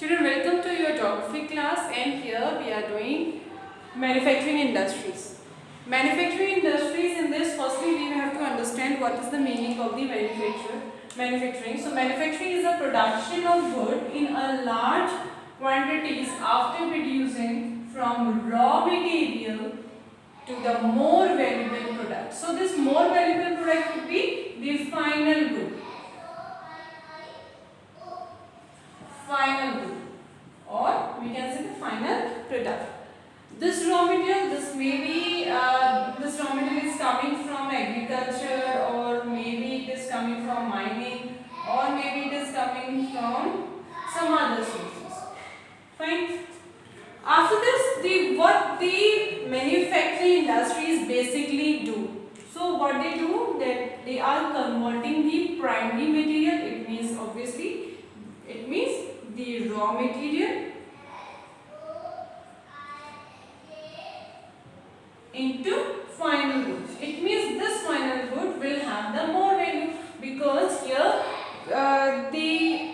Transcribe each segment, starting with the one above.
Children, welcome to your geography class, and here we are doing manufacturing industries. Manufacturing industries, in this firstly we have to understand what is the meaning of the manufacturing. So manufacturing is a production of good in a large quantities after producing from raw material to the more valuable product. So this more valuable product would be the final good. Or we can say the final product. This raw material, this raw material is coming from agriculture, or maybe it is coming from mining, or maybe it is coming from some other sources. Fine. After this, what the manufacturing industries basically do. So what they do, that they are converting the primary material. It means obviously, it means the raw material into final goods. It means this final good will have the more value, because here the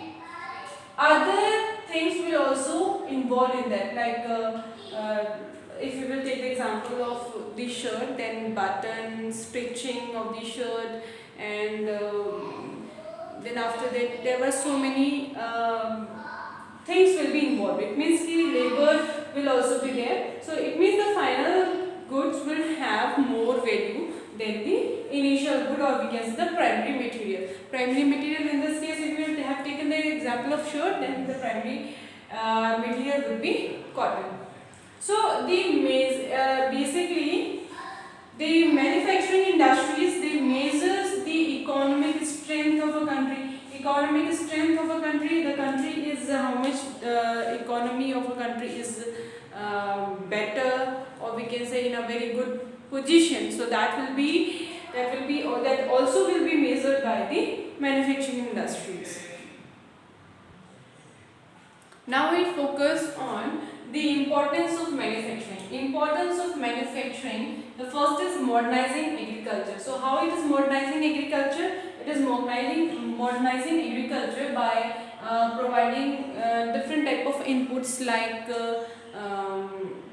other things will also involve in that, like if we will take the example of the shirt, then buttons, stitching of the shirt, and then after that there were so many things will be involved. It means the labor will also be there. So it means the final goods will have more value than the initial good, or we can say the primary material. Primary material in this case, if we have taken the example of shirt, then the primary material would be cotton. So basically the manufacturing industries, they measures the economic strength of a country. Economic strength of a country, the country is how much economy of a country is better, or we can say in a very good position. So that also will be measured by the manufacturing industries. Now we focus on the importance of manufacturing. Importance of manufacturing. The first is modernizing agriculture. So how it is modernizing agriculture? It is modernizing agriculture by providing different type of inputs like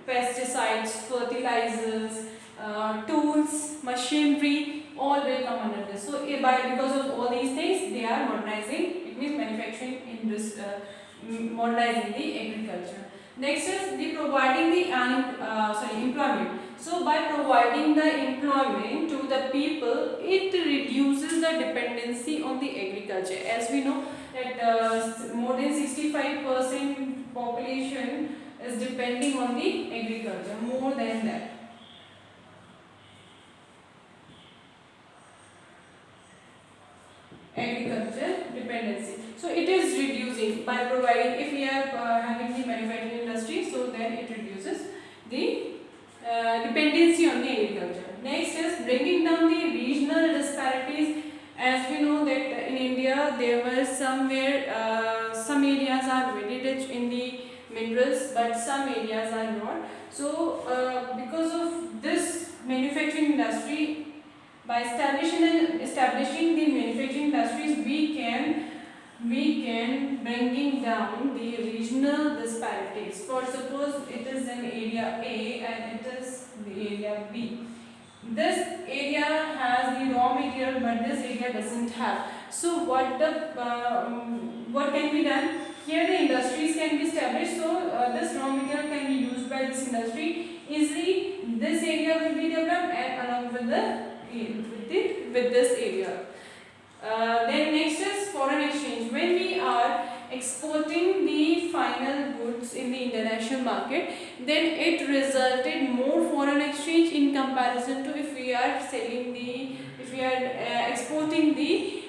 pesticides, fertilizers, tools, machinery, all will come under this. So because of all these things, they are modernizing. It means manufacturing modernizing the agriculture. Next is the providing the employment. So by providing the employment to the people, it reduces the dependency on the agriculture. As we know that more than 65% population is depending on the agriculture, more than that. Agriculture dependency. So it is reducing by providing, if we are having the manufacturing industry, so then it reduces the dependency on the agriculture. Next is bringing down the regional disparities. As we know that in India there were somewhere some areas are very rich in the minerals, but some areas are not. So because of this manufacturing industry, by establishing the manufacturing industries, we can bringing down the regional disparities. For suppose it is an area A and it is the area B. This area has the raw material, but this area doesn't have. So what can be done? Here the industries can be established. So this raw material can be used by this industry easily. This area will be developed, and along with this area. Then next is foreign exchange. When we are exporting the final goods in the international market, then it resulted more foreign exchange in comparison to if we are exporting the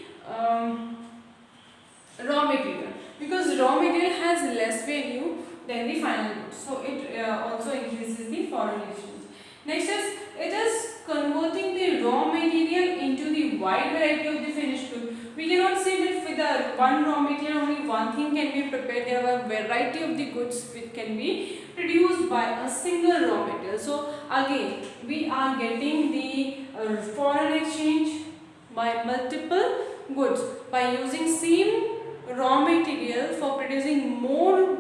raw material, because raw material has less value than the final goods. So it also increases the foreign exchange. Next is, it is converting the raw material into the wide variety of the finished good. We cannot say that with the one raw material only one thing can be prepared. There are a variety of the goods which can be produced by a single raw material. So again, we are getting the foreign exchange by multiple goods by using same raw material for producing more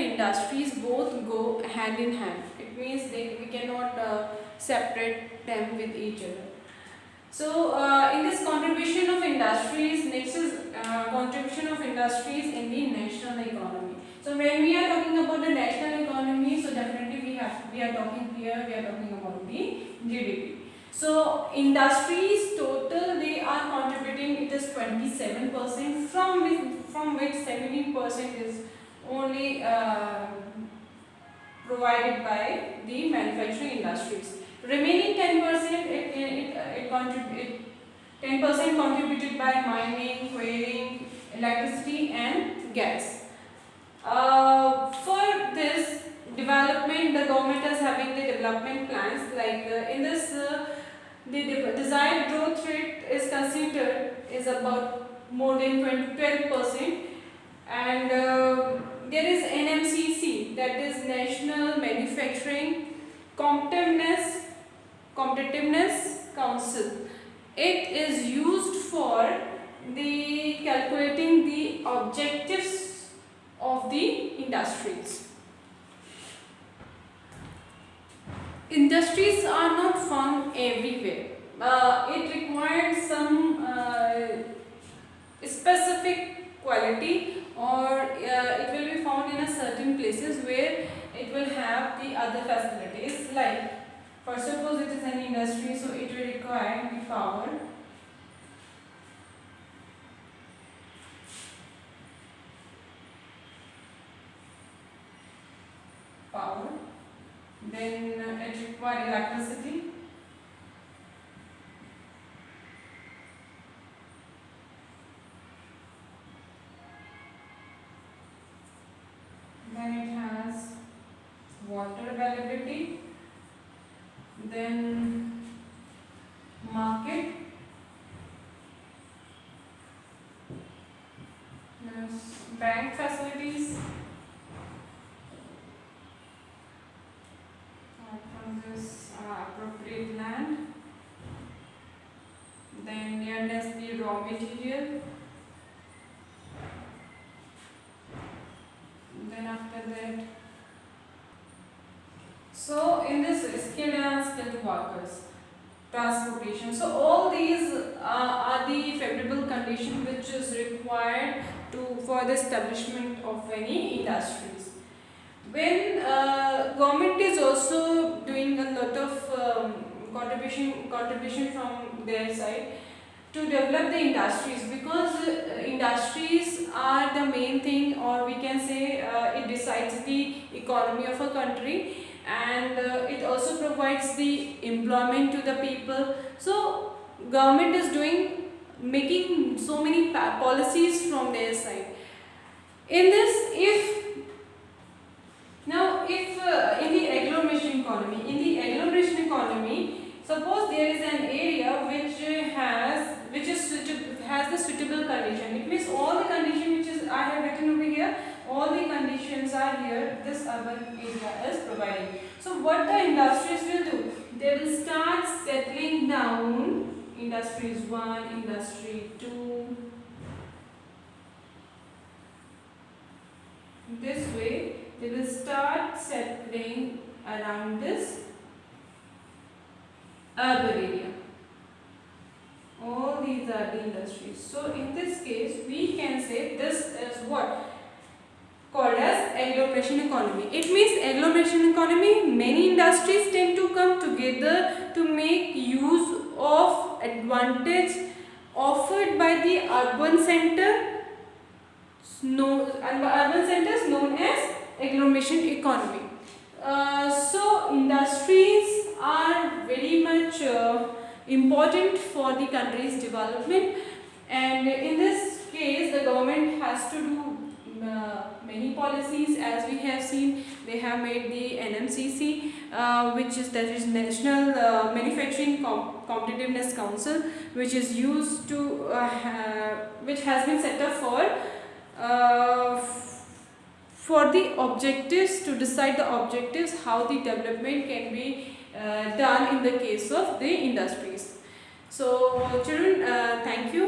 and industries both go hand in hand. It means we cannot separate them with each other. So, in this contribution of industries, next is contribution of industries in the national economy. So, when we are talking about the national economy, so definitely we are talking here, we are talking about the GDP. So, industries total they are contributing, it is 27%, from which 17% is only provided by the manufacturing industries. Remaining 10% it 10% contributed by mining, quarrying, electricity and gas. For this development, the government is having the development plans like in this the desired growth rate is considered is about more than 12%, and there is NMCC, that is National Manufacturing Competitiveness Council. It is used for the calculating the objectives of the industries. Industries are not found everywhere. It requires some specific quality, or it will be found in a certain places where it will have the other facilities. Like, for suppose it is an industry, so it will require the power, then it requires electricity, then it has water availability, then market, yes, bank facilities, from this appropriate land, then nearness the raw material, then after that, so in this skilled and unskilled workers, transportation. So all these are the favorable condition which is required for the establishment of any industries. When government is also doing a lot of contribution from their side to develop the industries, because industries are the main thing, or we can say it decides the economy of a country, and it also provides the employment to the people. So government is making so many policies from their side. In this, if in the agglomeration economy, suppose there is an area has the suitable condition. It means all the condition which is I have written over here, all the conditions are here. This urban area is providing. So what the industries will do? They will start settling down. Industries 1, industry 2. This way they will start settling around this urban area. All these are the industries. So in this case we can say this is what called as agglomeration economy. It means agglomeration economy, many industries tend to come together to make use of advantage offered by the urban centers known as agglomeration economy. So industries are very much important for the country's development, and in this case the government has to do many policies. As we have seen, they have made the NMCC, that is National Manufacturing Competitiveness Council, which is used to which has been set up for the objectives, to decide the objectives, how the development can be done in the case of the industries. So children, thank you.